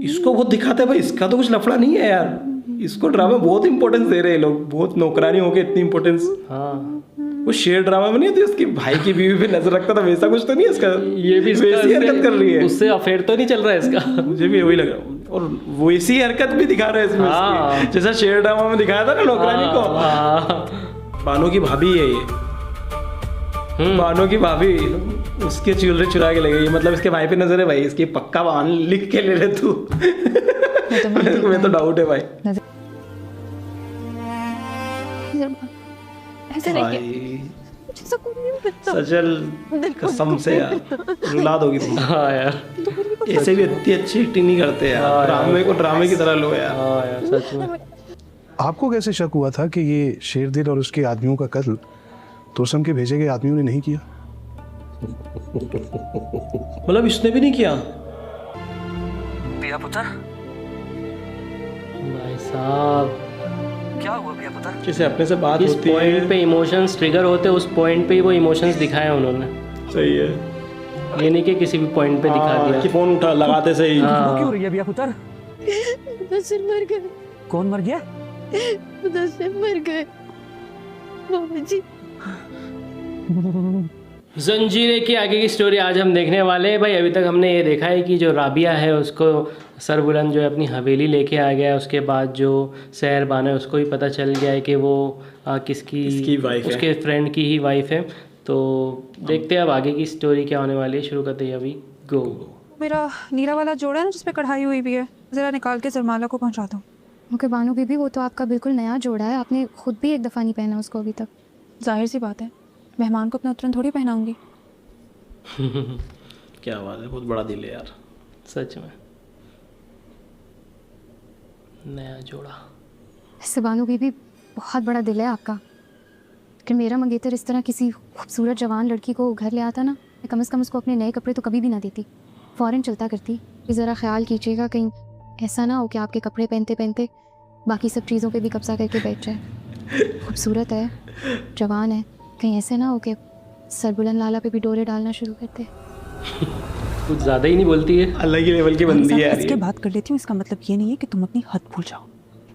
इसको बहुत दिखाते हैं भाई, इसका तो कुछ लफड़ा नहीं है यार। इसको ड्रामा बहुत इंपॉर्टेंस दे रहे हैं लोग, बहुत नौकरानी होके इतनी इंपॉर्टेंस। हाँ वो शेर ड्रामा में नहीं होती, उसकी भाई की बीवी पे नजर रखता था, वैसा कुछ तो नहीं है इसका। ये भी वैसी हरकत कर रही है, उससे अफेयर तो नहीं चल रहा है इसका। मुझे भी वही लग रहा है। और वैसी हरकत भी दिखा रहे हैं इसमें हाँ। उसकी, जैसा शेर ड्रामा में दिखाया था ना नौकरानी को। हाँ। बानो की भाभी है ये, बानो की भाभी उसके ज्वेलरी चुरा के ले गई। मतलब इसके भाई पे नजर है भाई, इसकी पक्का बान लिख के ले ले तू। मैं तो डाउट है भाई। ऐसे नहीं भाई मुझे सुकून नहीं मिलता। सजल कसम से यार रुला दोगी तुम। हाँ यार, ऐसे भी इतनी अच्छी एक्टिंग नहीं करते यार, ड्रामे को ड्रामे की तरह लो यार। हाँ यार सच में। आपको कैसे शक हुआ था कि ये शेरदिल और उसके आदमियों का कत्ल तुर्सम के भेजे गए आदमियों ने नहीं किया? मतलब इसने भी नहीं किया? पिया पुत्र, भाई साहब क्या हुआ पिया पुत्र? जैसे अपने से बात इस होती पॉइंट है। पे इमोशंस ट्रिगर होते, उस पॉइंट पे ही वो इमोशंस दिखाए उन्होंने। सही है। ये नहीं कि किसी भी पॉइंट पे दिखा हाँ, दिया। कि फोन उठा लगाते से ही। हाँ। क्यों रही है पिया पुत्र? मुदस्सिर मर गए, कौन मर गया? मुदस्सिर मर गए बाबा जी। जंजीरे की आगे की स्टोरी आज हम देखने वाले हैं भाई। अभी तक हमने ये देखा है कि जो राबिया है उसको सरबुलंद जो है अपनी हवेली लेके आ गया है। उसके बाद जो सहरबान है उसको भी पता चल गया है कि वो किसकी वाइफ है, उसके फ्रेंड की ही वाइफ है। तो देखते हैं अब आगे की स्टोरी क्या होने वाली है। शुरू करते हैं अभी, गो। मेरा नीला वाला जोड़ा है ना जिसपे कढ़ाई हुई भी है, ज़रा निकाल के सरमाला को पहुंचा दो। ओके बानो बीबी, वो तो आपका बिल्कुल नया जोड़ा है, आपने खुद भी एक दफ़ा नहीं पहना उसको अभी तक। जाहिर सी बात है, मेहमान को अपना उतरन थोड़ी पहनाऊंगी। क्या बात है, बहुत बड़ा दिल है यार सच में नया जोड़ा। वैसे बानो बीबी बहुत बड़ा दिल है आपका, लेकिन मेरा मंगेतर इस तरह किसी खूबसूरत जवान लड़की को घर ले आता ना, मैं कम से कम उसको अपने नए कपड़े तो कभी भी ना देती, फ़ौरन चलता करती। कि ज़रा ख्याल कीजिएगा कहीं ऐसा ना हो कि आपके कपड़े पहनते पहनते बाकी सब चीज़ों पे भी कब्जा करके बैठ जाए। खूबसूरत है, जवान है, कहीं ऐसे ना हो कि सरबुलंद लाला पे भी डोरे डालना शुरू करते। कुछ ज़्यादा ही नहीं बोलती है। अलग ही लेवल की बंदी है यार इसके ये। बात कर लेती हूँ, इसका मतलब ये नहीं है कि तुम अपनी हद भूल जाओ।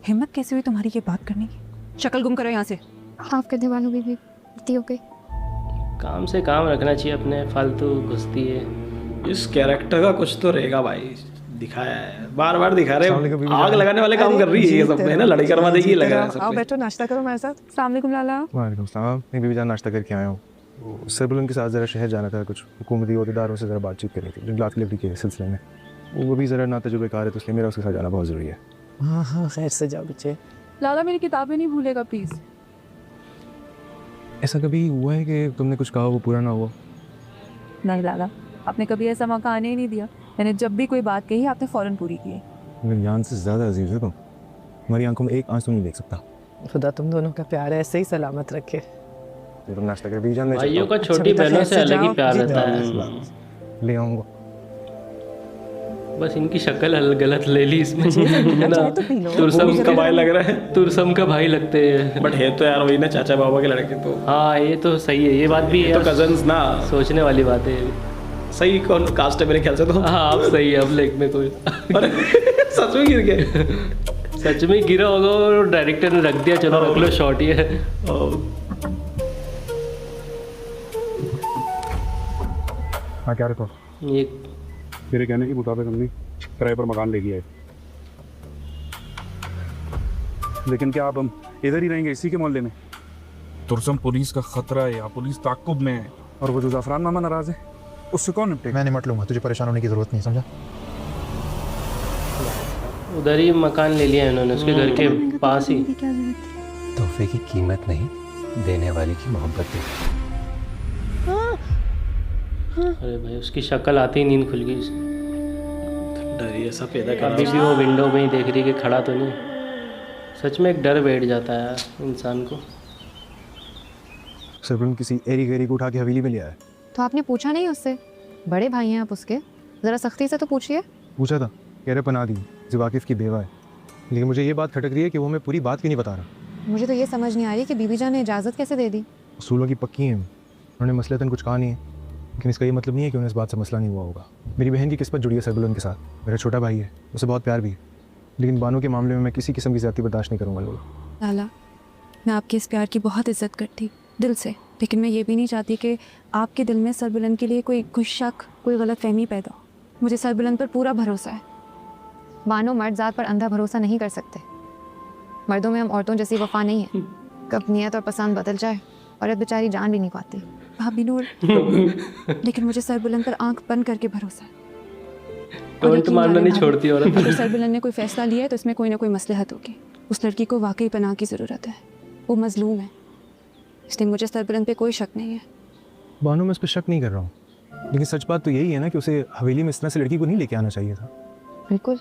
हिम्मत कैसे हुई तुम्हारी ये बात करने की? शक्ल गुम करो यहाँ से। माफ़ कर दे बानो बीबी, गलती हो गई। काम से काम रखना चाहिए अपने, फालतू घुसती है। इस कैरेक्टर का कुछ तो रहेगा भाई, दिखाया है बार बार दिखा रहे हैं। आग लगाने वाले काम कर रही है ये सब में ना, लड़ाई करवा देगी, लगा रहा है सब आओ पे। बैठो, नाश्ता करो हमारे साथ। अस्सलाम वालेकुम लाला। वालेकुम सलाम। मैं बीबी जान नाश्ता करके आया हूँ। सरबुलंद के साथ ज़रा शहर जाना था, कुछ हुकूमती अहदेदारों से ज़रा बातचीत करनी थी जंगलात की लकड़ी के सिलसिले में। वो भी ज़रा ना तजुर्बेकार है, तो इसलिए मेरा उसके साथ जाना बहुत ज़रूरी है। हाँ हाँ, खैर से जाओ बच्चे। लाला मेरी किताबें नहीं भूलेगा प्लीज़। ऐसा कभी हुआ है कि तुमने कुछ कहा वो पूरा ना हुआ? नहीं लाला, आपने कभी ऐसा मौका आने ही नहीं दिया। मैंने जब भी कोई बात कही आपने फ़ौरन पूरी की है। मेरी जान से ज़्यादा अजीज़ है तुम, तुम्हारी आंखों में एक आंसू नहीं देख सकता। खुदा तुम दोनों का प्यार ऐसे ही सलामत रखे। तुम नाश्ता कर, बीबी जान मैं भाइयों का अच्छा छोटी बेटा, बहनों खैर से से अलग ही जाओ। प्यार जी, रहता है। ले आऊँगा। बस इनकी शक्ल गलत ले ली इसमें है ना। तो पी लो। तुरसम उसका भाई लग रहा है, तुरसम का भाई लगते हैं। बट है तो यार वही ना, चाचा बाबा के लड़के तो। हाँ ये तो सही है, ये बात भी ये है तो यार, कजन्स ना। सोचने वाली बात है। सही कौन कास्ट है मेरे ख्याल से तो। हाँ अब सही है, अब लेख में कोई अरे सच में गिर गए। सच में गिरा होगा और डायरेक्टर ने रख दिया, चलो रख लो, शॉर्ट ही है। हाँ क्या रखो? ये मेरे कहने के मुताबिक हमने किराए पर मकान ले लिया है, लेकिन क्या अब हम इधर ही रहेंगे इसी के मोहल्ले में? तुरसम पुलिस का खतरा है या पुलिस ताक़ुब में है। और वो जो ज़ाफ़रान मामा नाराज़ है उससे कौन निपटेगा? मैं निपट लूंगा, तुझे परेशान होने की ज़रूरत नहीं, समझा? उधर ही मकान ले लिया इन्होंने, उसके घर के पास ही। क्या ज़रूरत थी? तोहफे की कीमत नहीं, देने वाले की मोहब्बत है। अरे भाई उसकी शक्ल आती ही नींद खुल गई। डर ही ऐसा पैदा कर अभी भी वो विंडो में ही देख रही है कि खड़ा तो नहीं। सच में एक डर बैठ जाता है यार इंसान को। सरबुलंद किसी एरी गैरी को उठा के हवेली में ले आया। तो आपने पूछा नहीं उससे? बड़े भाई हैं आप उसके, ज़रा सख्ती से तो पूछिए। पूछा था, कह रहे पना दी, जो वाकिफ़ की बेवा है, लेकिन मुझे ये बात खटक रही है कि वो हमें पूरी बात क्यों नहीं बता रहा। मुझे तो ये समझ नहीं आ रही कि बीबी जान ने इजाज़त कैसे दे दी। उसूलों की पक्की हैं, उन्होंने मसलतन कुछ कहा नहीं है, लेकिन इसका ये मतलब नहीं है कि उन्हें इस बात से मसला नहीं हुआ होगा। मेरी बहन की किस्मत जुड़ी है सरबुलंद के साथ। मेरा छोटा भाई है, उसे बहुत प्यार भी है, लेकिन बानो के मामले में मैं किसी किस्म की ज़्यादती बर्दाश्त नहीं करूँगा लोग। लाला, मैं आपके इस प्यार की बहुत इज्जत करती दिल से, लेकिन मैं ये भी नहीं चाहती कि आपके दिल में सरबुलंद के लिए कोई शक, कोई गलत फहमी पैदा हो। मुझे सरबुलंद पर पूरा भरोसा है। बानो मर्द ज़ात पर अंधा भरोसा नहीं कर सकते। मर्दों में हम औरतों जैसी वफा नहीं है। कब नियत और पसंद बदल जाए औरत बेचारी जान भी नहीं पाती। भाभी नूर, लेकिन मुझे सरबुलंद पर आंख बंद करके भरोसा है। टोंट मारना नहीं छोड़ती औरत। अगर सरबुलंद ने कोई फैसला लिया है तो इसमें कोई ना कोई मसलहत होगी। उस लड़की को वाकई पनाह की ज़रूरत है, वो मजलूम है, इसलिए मुझे सरबुलंद पे कोई शक नहीं है। बानो, मैं उस पर शक नहीं कर रहा हूँ, लेकिन सच बात तो यही है ना कि उसे हवेली में इस तरह से लड़की को नहीं लेके आना चाहिए था। बिल्कुल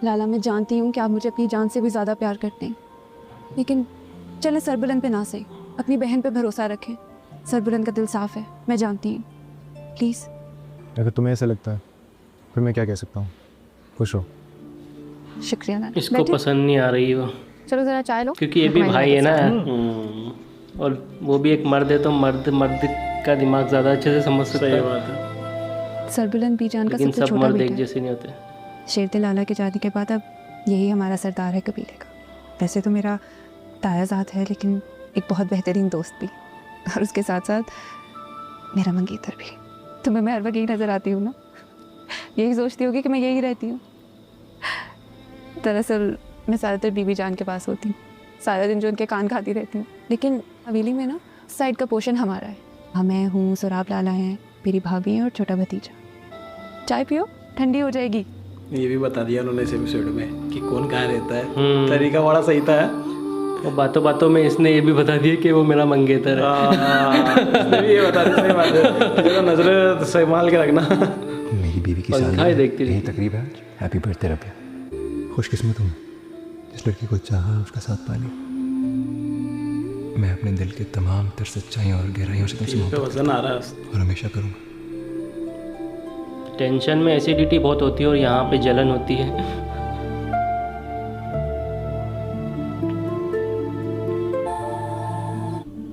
लाला, मैं जानती हूँ कि आप मुझे अपनी जान से भी ज़्यादा प्यार करते हैं, लेकिन चले सरबुलंद पे ना सही, अपनी बहन पे भरोसा रखें। सरबुलंद का दिल साफ़ है, मैं जानती हूँ। प्लीज़। अगर तुम्हें ऐसा लगता है फिर मैं क्या कह सकता हूँ। खुश हो। शुक्रिया लाला। इसको बैठे। पसंद नहीं आ रही वो, चलो ज़रा चाय लो, क्योंकि ये भी भाई है ना। और वो भी एक मर्द है, तो मर्द का दिमाग ज़्यादा अच्छे से समझ सकता है। बात है। सरबुलंद बीजान का लेकिन सबसे सब छोटा मर्द एक बेटा है। जैसे नहीं होते। शेरते लाला के जाने के बाद अब यही हमारा सरदार है कबीले का। वैसे तो मेरा तायाजात है, लेकिन एक बहुत बेहतरीन दोस्त भी, और उसके साथ साथ मेरा मंगेतर भी। तुम्हें मैं हर वक्त यही नज़र आती हूँ ना, यही सोचती होगी कि मैं यही रहती हूँ। दरअसल मैं ज़्यादातर बीबी जान के पास होती हूँ, सारा दिन जो उनके कान खाती रहती हूँ। लेकिन हवेली में ना साइड का पोर्शन हमारा है। हाँ, मैं हूँ, सुराब लाला हैं, मेरी भाभी हैं और छोटा भतीजा। चाय पियो, ठंडी हो जाएगी। ये भी बता दिया उन्होंने इस एपिसोड में कि कौन कहाँ रहता है। तरीका बड़ा सही था। और बातों बातों में इसने ये भी बता दिया कि वो मेरा मंगेतर है। इसने भी ये बता दिया। सही बात है, जरा नजर संभाल के रखना। मेरी बीवी की पंखा ही देखती यही रहती। तकरीब है आज। Happy birthday Rabia. खुशकिस्मत हूँ जिस लड़की को चाहा उसका साथ पा लिया। मैं अपने दिल के तमाम तर सच्चाइयों और गहराइयों से तुमसे पे मोहब्बत वजन आ रहा है। और हमेशा करूँगा। टेंशन में एसिडिटी बहुत होती है और यहाँ पे जलन होती है।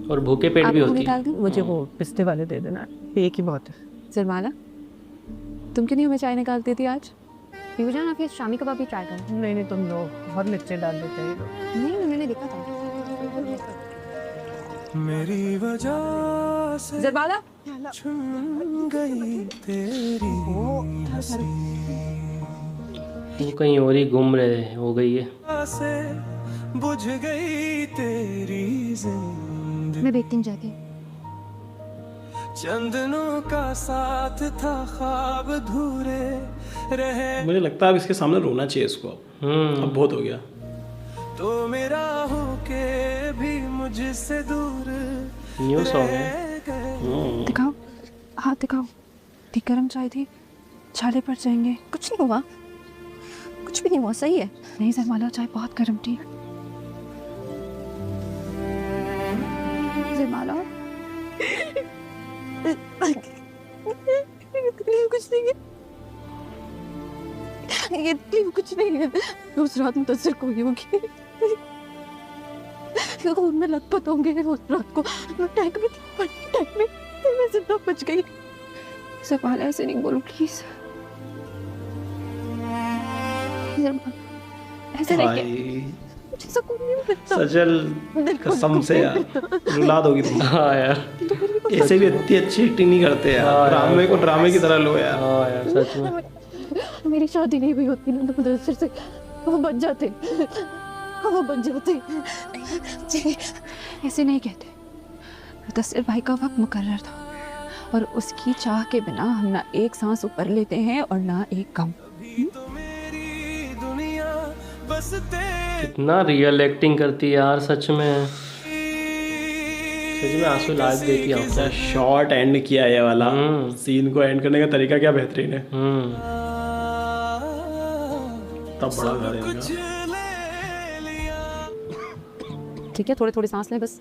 और भूखे पेट भी होती है। मुझे वो पिस्ते वाले दे देना, एक ही बहुत है। सरमाला, तुम क्यों नहीं हमें चाय निकाल देती आज? पीऊ जान, आप ये शामी कबाब भी ट्राई करो। नहीं, तुम लोग बहुत मिर्चे डाल देते हैं। नहीं, मैंने देखा था। मेरी वजह से जरबाला, छुन गई तेरी हंसी वो कहीं और ही घूम रहे हो गई है। से बुझ गई तेरी जिंदगी। मैं देखती हूँ जाके। चंदनों का साथ था, ख्वाब धूरे रहे। मुझे लगता है अब इसके सामने रोना चाहिए इसको। अब बहुत हो गया। तो मेरा हो के भी मुझसे दूर न्यू सॉन्ग है। दिखाओ, हाथ दिखाओ। थी गर्म चाय थी, छाले पड़ जाएंगे। कुछ नहीं हुआ, कुछ भी नहीं हुआ, सही है। नहीं सरमाला, चाय बहुत गर्म थी। सरमाला, कुछ नहीं है, ये तकलीफ कुछ नहीं है। उस रात मुतासर कोई होगी, खून में लथपथ होंगे। उस रात को टैंक में मैं जिंदा बच गई। सरमाला ऐसे नहीं बोलो प्लीज। ऐसे नहीं भाई मुझे सुकून नहीं मिलता। सजल, कसम से यार रुला दोगी तुम। हाँ यार, ऐसे भी इतनी अच्छी एक्टिंग नहीं करते यार। ड्रामे को ड्रामे की तरह लो यार। हाँ यार, सच में। मेरी शादी नहीं हुई होती ना तो मुदस्सिर से वो बच जाते, वो बच जाते। ऐसे नहीं कहते। मुदस्सिर भाई का वक्त मुकर्रर था और उसकी चाह के बिना हम ना एक सांस ऊपर लेते हैं और ना एक कम। कितना रियल एक्टिंग करती है यार, सच में। सच में आंसू ला देती है। ऐसा शॉर्ट एंड किया है ये वाला। सीन को एंड करने का तरीका क्या बेहतरीन है। तब बड़ा घर है इनका। ठीक है, थोड़े थोड़े सांस लें बस।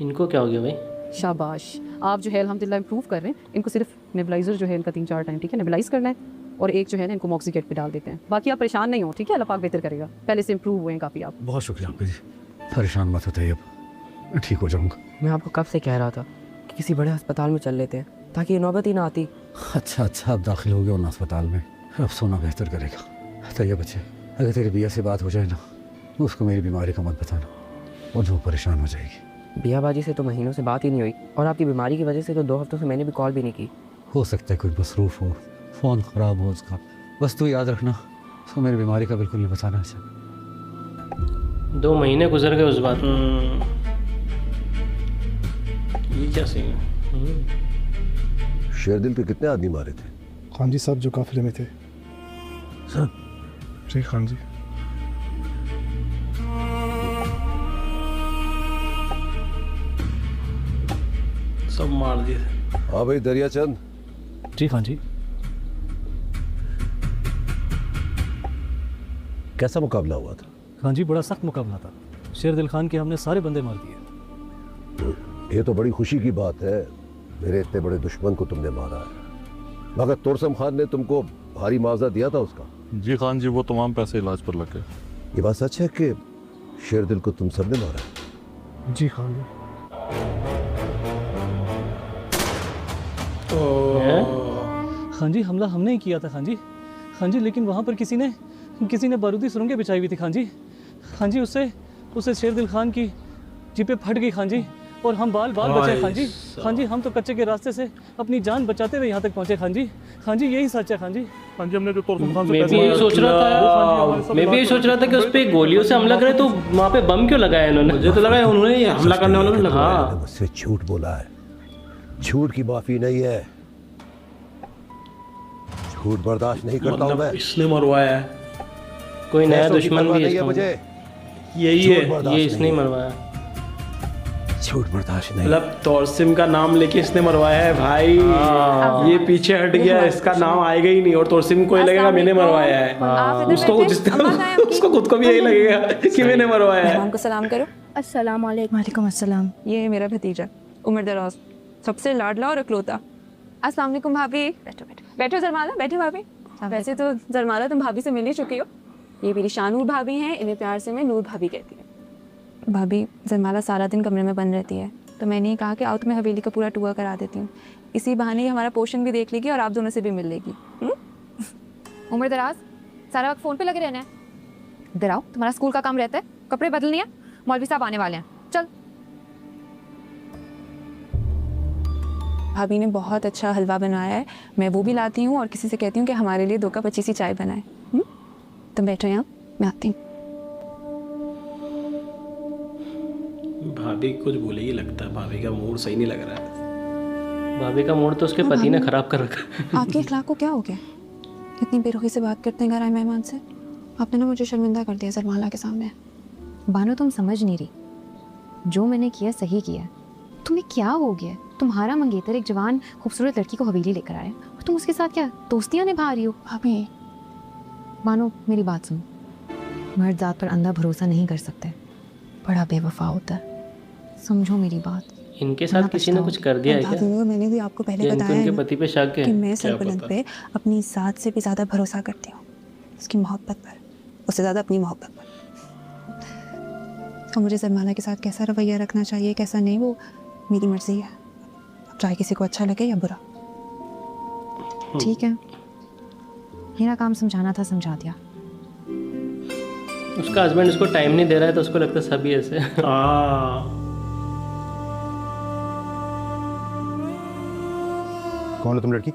इनको क्या हो गया भाई? शाबाश, आप जो है अल्हम्दुलिल्लाह इम्प्रूव कर रहे हैं। इनको सिर्फ नेबुलाइजर जो है इनका 3-4 टाइम, ठीक है, नेबुलाइज करना है, और एक जो है ना इनको मॉक्सिकेट पे डाल देते हैं। बाकी आप परेशान नहीं हो, ठीक है, अल्लाह पाक बेहतर करेगा। पहले से इम्प्रूव हुए हैं काफ़ी आप। बहुत शुक्रिया आपका जी, परेशान मत होते, अब मैं ठीक हो जाऊंगा। मैं आपको कब से कह रहा था कि किसी बड़े अस्पताल में चल लेते हैं, ताकि ये नौबत ही ना आती। अच्छा अच्छा, अब दाखिल हो गया ना अस्पताल में, अब सोना बेहतर करेगा। तैयब बच्चे, अगर तेरी बिया से बात हो जाए ना तो उसको मेरी बीमारी का मत बताना, और वो परेशान हो जाएगी। बिया बाजी से तो महीनों से बात ही नहीं हुई, और आपकी बीमारी की वजह से तो 2 हफ्तों से मैंने भी कॉल भी नहीं की। हो सकता है कुछ मसरूफ़ हो, फ़ोन ख़राब हो उसका, बस तू याद रखना उसको मेरी बीमारी का बिल्कुल नहीं बताना। अच्छा 2 महीने गुजर गए उस बात। ये क्या सीन है? शेरदिल के कितने आदमी मारे थे? खान जी साहब जो काफिले में थे। सब? जी खान जी। सब मार दिए। हाँ भाई दरियाचंद। जी खान जी। कैसा मुकाबला हुआ था? खान जी बड़ा सख्त मुकाबला था, शेरदिल खान के हमने सारे बंदे मार दिए। ये तो बड़ी खुशी की बात है, मेरे इतने बड़े दुश्मन को तुमने मारा है। मगर तोरसम खान ने तुमको भारी मुआवजा दिया था उसका? जी खान जी, वो तमाम पैसे इलाज पर लग गए। ये बात सच है कि शेरदिल को तुम सबने मारा? जी खान जी। खान जी हमला हमने ही किया था खान जी। खान जी लेकिन वहाँ पर किसी ने बारूदी सुरंगें बिछाई हुई थी खान जी। खान जी उससे शेरदिल खान की जीपें फट गई खान जी, और हम बाल बचे खान जी। खान जी हम तो कच्चे के रास्ते से अपनी जान बचाते हुए यहाँ तक पहुँचे खान जी। खान जी यही सच है खान जी। खान जी हमने जो तोरसम खान से मैं भी यही सोच रहा था कि उस पे गोलियों से हमला करे तो वहाँ पे बम क्यों लगाया इन्होंने? मुझे तो लगा है उन्होंने हमला करने वालों ने लगाया। मैंने मुझसे झूठ बोला है, झूठ की माफी नहीं है, झूठ बर्दाश्त नहीं करता हूँ मैं। इसने मरवाया है। कोई नया पैसों की दुश्मन परवाह भी नहीं है इसको- मुझे, यही झूठ है। बर्दाश्त ये इसने नहीं ही है। मरवाया। झूठ बर्दाश्त नहीं। मतलब तोरसिम का नाम लेके इसने मरवाया है भाई। ये पीछे हट गया, इसका नाम आएगा ही नहीं, और तोरसिम को ही लगेगा मैंने मरवाया है। उसको खुद को भी यही लगेगा कि मैंने मरवाया है। को सलाम करो। अस्सलाम वालेकुम। वालेकुम अस्सलाम। ये है मेरा भतीजा उमर दराज, सबसे लाडला और अकलौता। अस्सलाम वालेकुम भाभी। बैठो जरमाला, बैठो भाभी। वैसे तो जरमाला तुम भाभी से मिल ही चुकी हो। ये मेरी शानूर भाभी हैं, इन्हें प्यार से मैं नूर भाभी कहती हूँ। भाभी जरमाला सारा दिन कमरे में बंद रहती है, तो मैंने ये कहा कि आओ तुम्हें हवेली का पूरा टूर करा देती हूँ। इसी बहाने हमारा पोर्शन भी देख लेगी और आप दोनों से भी मिल लेगी। उम्र दराज सारा वक्त फ़ोन पे लगे रहना है। इधर आओ, तुम्हारा स्कूल का काम रहता है, कपड़े बदलने हैं, मौलवी साहब आने वाले हैं, चल। भाभी ने बहुत अच्छा हलवा बनाया है, मैं वो भी लाती हूँ और किसी से कहती हूँ कि हमारे लिए 2 कप अच्छी सी चाय बनाए। तुम बैठो यहाँ, मैं आती हूँ। भाभी कुछ बोलेगी लगता है, भाभी का मूड सही नहीं लग रहा है। भाभी का मूड तो उसके पति ने खराब कर रखा है। आपके अखलाक को क्या हो गया? इतनी बेरुखी से बात करते हैं घर आए मेहमान से। आपने ना मुझे शर्मिंदा कर दिया जरमाला के सामने। बानो तुम समझ नहीं रही, जो मैंने किया सही किया। तुम्हें क्या हो गया? तुम्हारा मंगेतर एक जवान खूबसूरत लड़की को हवेली लेकर आया और तुम उसके साथ क्या दोस्तियाँ निभा रही हो? भाभी बानो मेरी बात सुनो, मर्द जात पर अंधा भरोसा नहीं कर सकते, बड़ा बेवफा होता है, समझो मेरी बात। इनके साथ किसी ने कुछ कर दिया है क्या? मैंने भी आपको पहले या बताया इनके है पति पे शक है? कि मैं सरबलंद पे अपनी ज़ात से भी ज़्यादा भरोसा करती हूँ, उसकी मोहब्बत पर, उससे ज़्यादा अपनी मोहब्बत पर। और मुझे जरमाला के साथ कैसा रवैया रखना चाहिए कैसा नहीं, वो मेरी मर्जी है। अब चाहे किसी को अच्छा लगे या बुरा। ठीक है, मेरा काम समझाना था, समझा दिया। उसका हस्बैंड उसको टाइम नहीं दे रहा है तो उसको लगता है सभी ऐसे। कौन हो तुम लड़की?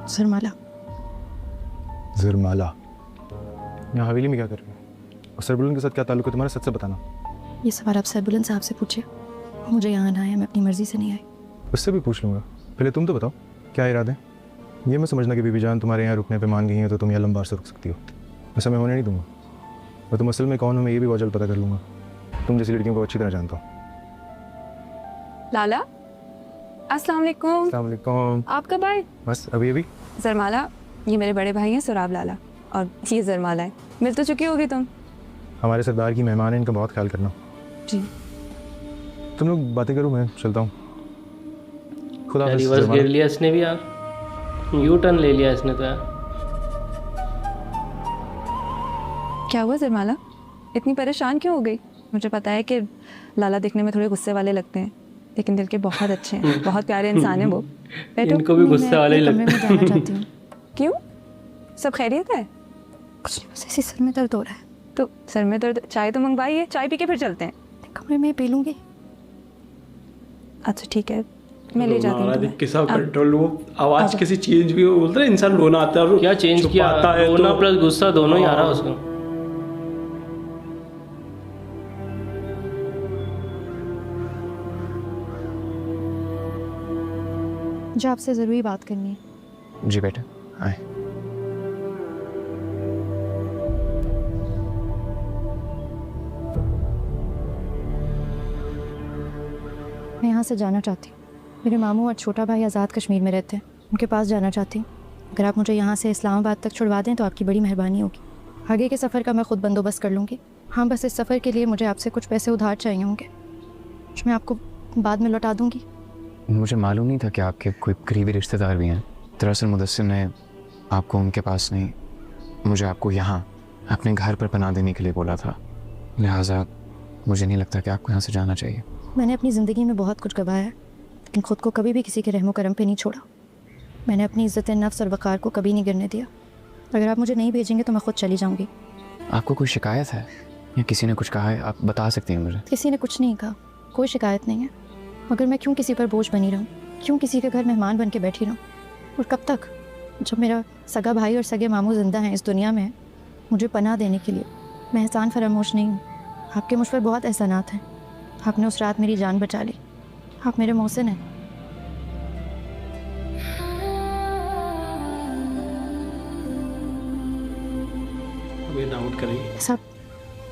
जरमाला। जरमाला यहाँ हवेली में क्या कर रही हो? और सरबुलन के साथ क्या ताल्लुक है तुम्हारा? सच से बताना। ये सवाल आप सरबुलन साहब से पूछिए, मुझे यहाँ आना है, मैं अपनी मर्जी से नहीं आई। उससे भी पूछ लूँगा, पहले तुम तो बताओ क्या इरादे? ये मैं समझना कि बीबी जान तुम्हारे यहाँ रुकने पे मान गई है तो तुम यहाँ लंबा अर्सा रुक सकती हो, वैसा मैं होने नहीं दूंगा। और तुम असल में कौन हो मैं ये भी बहुत जल्द पता कर लूँगा। तुम जैसी लड़कियों को अच्छी तरह जानता हूँ। लाला अस्सलाम वालेकुम। अस्सलाम वालेकुम। आप कब आए? बस अभी। जरमाला ये मेरे बड़े भाई हैं सुराब लाला, और ये जरमाला है। मिल तो चुकी होगी तुम। हमारे सरदार की मेहमान है, इनका बहुत ख्याल करना। जी तुम लोग बातें करो, मैं चलता हूँ। खुदा हाफ़िज़। रिवर्स गिर लिया इसने भी यार, यू टर्न ले लिया इसने तो यार। क्या हुआ जरमाला, इतनी परेशान क्यों हो गई? मुझे पता है कि लाला दिखने में थोड़े गुस्से वाले लगते हैं, लेकिन दिल के बहुत अच्छे हैं, बहुत प्यारे इंसान हैं वो। बैठो। इनको भी गुस्से वाले ही कमरे में जाना चाहती हूँ। क्यों, सब खैरियत है? कुछ नहीं, बस ऐसे सर में दर्द हो रहा है। तो सर में दर्द, चाय तो मंगवाइए, चाय पी के फिर चलते हैं। कमरे में पी लूँगी। अच्छा ठीक है, मैं ले जाती हूँ तुम्हें। किसा कंट्रोल, वो आवाज किसी चेंज भी हो, बोलते हैं इंसान रोना आता है और क्या चेंज किया, छुपाता है रोना तो- प्लस गुस्सा दोनों ही आ रहा है उसको। मुझे आपसे ज़रूरी बात करनी है। जी बेटा आए। मैं यहाँ से जाना चाहती हूँ। मेरे मामू और छोटा भाई आज़ाद कश्मीर में रहते हैं, उनके पास जाना चाहती हूँ। अगर आप मुझे यहाँ से इस्लामाबाद तक छुड़वा दें तो आपकी बड़ी मेहरबानी होगी। आगे के सफ़र का मैं ख़ुद बंदोबस्त कर लूँगी। हाँ, बस इस सफ़र के लिए मुझे आपसे कुछ पैसे उधार चाहिए होंगे, जो मैं आपको बाद में लौटा दूँगी। मुझे मालूम नहीं था कि आपके कोई करीबी रिश्तेदार भी हैं। दरअसल मुदस्सिर ने आपको उनके पास नहीं, मुझे आपको यहाँ अपने घर पर पनाह देने के लिए बोला था। लिहाजा मुझे नहीं लगता कि आपको यहाँ से जाना चाहिए। मैंने अपनी ज़िंदगी में बहुत कुछ गंवाया है, लेकिन ख़ुद को कभी भी किसी के रहमो करम पे नहीं छोड़ा। मैंने अपनी इज़्ज़त नफ्स और वक़ार को कभी नहीं गिरने दिया। अगर आप मुझे नहीं भेजेंगे तो मैं ख़ुद चली जाऊँगी। आपको कोई शिकायत है या किसी ने कुछ कहा है? आप बता सकती हैं मुझे। किसी ने कुछ नहीं कहा, कोई शिकायत नहीं है। मगर मैं क्यों किसी पर बोझ बनी रहूँ, क्यों किसी के घर मेहमान बन के बैठी रहूँ? और कब तक? जब मेरा सगा भाई और सगे मामू ज़िंदा हैं इस दुनिया में, मुझे पनाह देने के लिए। मैं एहसान फरामोश नहीं हूँ, आपके मुझ पर बहुत एहसानात हैं। आपने उस रात मेरी जान बचा ली, आप मेरे मोहसिन हैं। डाउट करेंगे सब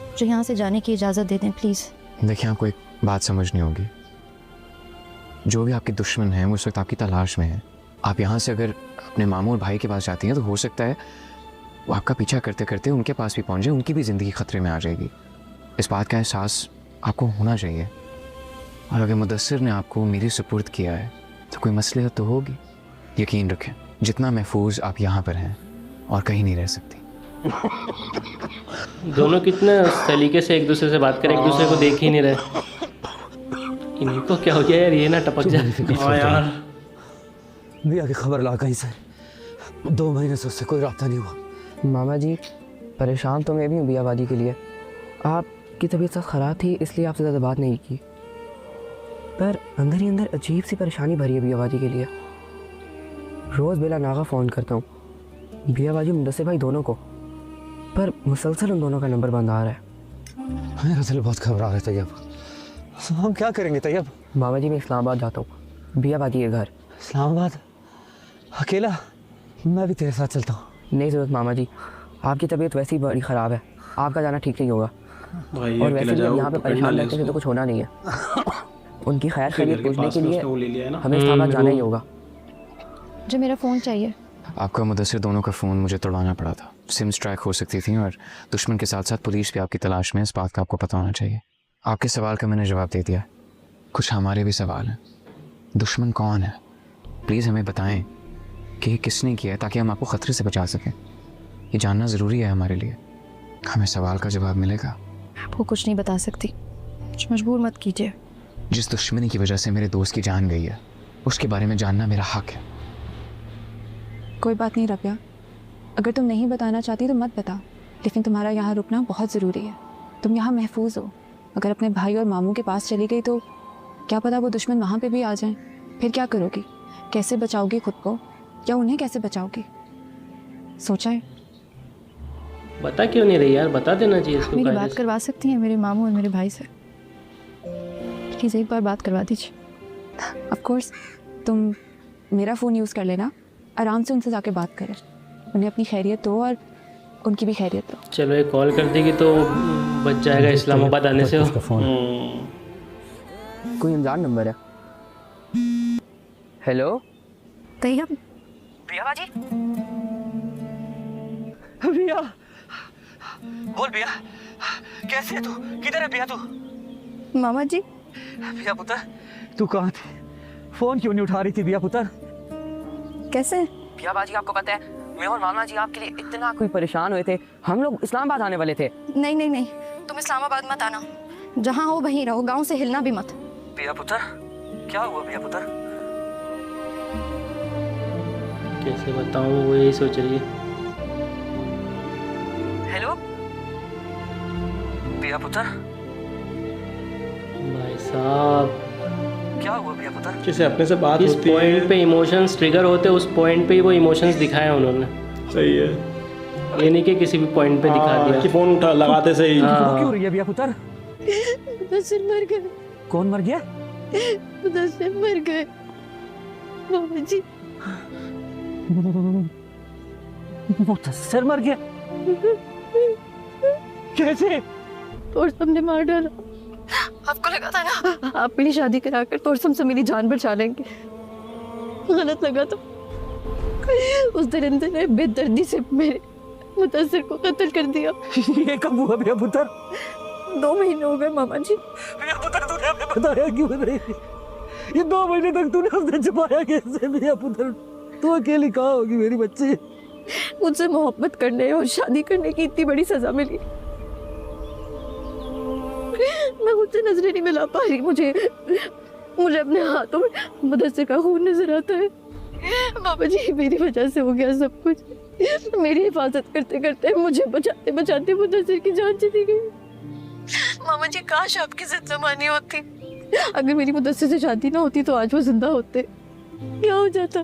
मुझे यहाँ से जाने की इजाज़त दे दें प्लीज़। देखिए आपको एक बात समझनी होगी, जो भी आपके दुश्मन हैं वो इस वक्त आपकी तलाश में है। आप यहाँ से अगर अपने मामू और भाई के पास जाती हैं तो हो सकता है वो आपका पीछा करते करते उनके पास भी पहुँच जाए, उनकी भी ज़िंदगी ख़तरे में आ जाएगी। इस बात का एहसास आपको होना चाहिए। और अगर मुदस्सिर ने आपको मेरी सुपुर्द किया है तो कोई मसलियत तो होगी। यकीन रखें, जितना महफूज आप यहाँ पर हैं और कहीं नहीं रह सकती। दोनों कितने तरीके से एक दूसरे से बात करें, एक दूसरे को देख ही नहीं रहे। इनको क्या हो गया यार, ये ना टपक जाए। हाँ यार, भैया की खबर ला कहीं से, 2 महीने से उससे कोई रास्ता नहीं हुआ। मामा जी परेशान तो मैं भी हूँ बियाबाजी के लिए। आपकी तबीयत सब ख़राब थी इसलिए आपसे ज़्यादा बात नहीं की, पर अंदर ही अंदर अजीब सी परेशानी भरी है बियाबाजी के लिए। रोज़ बेला नागा फ़ोन करता हूँ बियाबाजी मुदस्सिर भाई दोनों को, पर मुसलसल उन दोनों का नंबर बंद आ रहा है। मेरा दिल बहुत घबरा रहा है तैयब, हम क्या करेंगे तैयब? मामा जी मैं इस्लामाबाद जाता हूँ, बियाबाजी के घर। इस्लामाबाद अकेला? मैं भी तेरे साथ चलता हूँ। नहीं ज़रूरत मामा जी, आपकी तबीयत वैसे ही बड़ी ख़राब है, आपका जाना ठीक नहीं होगा। और वैसे भी यहाँ पे परेशान रहते हैं तो कुछ होना नहीं है। उनकी खैर खैरियत पूछने के लिए हमें इस्लामाबाद जाना ही होगा। मुझे मेरा फ़ोन चाहिए। आपका मुदस्सिर दोनों का फ़ोन मुझे तोड़वाना पड़ा था। सिम स्ट्राइक हो सकती थी और दुश्मन के साथ साथ पुलिस भी आपकी तलाश में, इस बात का आपको पता होना चाहिए। आपके सवाल का मैंने जवाब दे दिया। कुछ हमारे भी सवाल हैं। दुश्मन कौन है, प्लीज़ हमें बताएं कि किसने किया है, ताकि हम आपको ख़तरे से बचा सकें। ये जानना ज़रूरी है हमारे लिए। हमें सवाल का जवाब मिलेगा। आपको कुछ नहीं बता सकती, मुझे मजबूर मत कीजिए। जिस दुश्मनी की वजह से मेरे दोस्त की जान गई है, उसके बारे में जानना मेरा हक है। कोई बात नहीं रबिया, अगर तुम नहीं बताना चाहती तो मत बता, लेकिन तुम्हारा यहाँ रुकना बहुत ज़रूरी है। तुम यहाँ महफूज हो। अगर अपने भाई और मामू के पास चली गई तो क्या पता वो दुश्मन वहाँ पे भी आ जाएं। फिर क्या करोगी? कैसे बचाओगी खुद को, या उन्हें कैसे बचाओगी? सोचा है? बता क्यों नहीं रही यार, बता देना चाहिए इसको। मेरी बात करवा सकती हैं मेरे मामू और मेरे भाई से? प्लीज़ एक बार बात करवा दीजिए। ऑफ कोर्स, तुम मेरा फ़ोन यूज़ कर लेना, आराम से उनसे जाके बात करें, उन्हें अपनी खैरियत दो और उनकी भी खैरियत दो। चलो एक कॉल कर देगी तो बच जाएगा इस्लामाबाद आने से। कोई अनजान नंबर है। हेलो तैयब? बियाबाजी? भैया बोल भैया, कैसे है तू? किधर है भैया तू? मामा जी। भैया पुत्र तू कहाँ थी? फोन क्यों नहीं उठा रही थी भैया पुत्र? कैसे? बियाबाजी आपको पता है मैं और मामा जी आपके लिए इतना कोई परेशान हुए थे, हम लोग इस्लामाबाद आने वाले थे। नहीं नहीं नहीं, तुम इस्लामाबाद मत आना। जहाँ हो वहीं रहो, गांव से हिलना भी मत। पिया पुत्र, क्या हुआ पिया पुत्र? कैसे बताऊं, वो यही सोच रही है। हेलो पिया पुत्र, भाई साहब क्या हुआ पिया पुत्र? जैसे अपने से बात इस होती पॉइंट है। पे इमोशंस ट्रिगर होते, उस पॉइंट पे ही वो इमोशंस दिखाए उन्होंने। सही है, ये नहीं कि किसी भी पॉइंट पे दिखा दिया कि फोन उठा लगाते से ही। हाँ। क्यों रही है पिया पुत्र? मुदस्सिर मर गए। कौन मर गया? मुदस्सिर मर गए मामा जी। मुदस्सिर मर गया? कैसे? तोरसम ने मार डाला। आपको लगा था ना आप मेरी शादी कराकर तोरसम से मेरी जान बचा लेंगे, गलत लगा तो उस दरिंदे ने बेदर्दी से मेरे मुदस्सिर को कत्ल कर दिया। ये कब हुआ पिया पुत्र? 2 महीने हो गए मामा जी। पिया पुत्र, तूने हमें बताया क्यों नहीं? ये 2 महीने तक तूने हमसे छुपाया कैसे पिया पुत्र? तू अकेली कहाँ होगी मेरी बच्ची? मुझसे मोहब्बत करने और शादी करने की इतनी बड़ी सजा मिली, मैं मुझसे नजरें नहीं मिला पा रही। मुझे अपने हाथों में मुदस्सिर का खून नजर आता है। बाबा जी मेरी वजह से हो गया सब कुछ। मेरी हिफाजत करते करते, मुझे बचाते बचाते मुदस्सिर की जान चली गई। मामा जी काश आपकी जिद जमानी होती। अगर मेरी मुदस्सिर से शादी ना होती तो आज वो जिंदा होते। क्या हो जाता,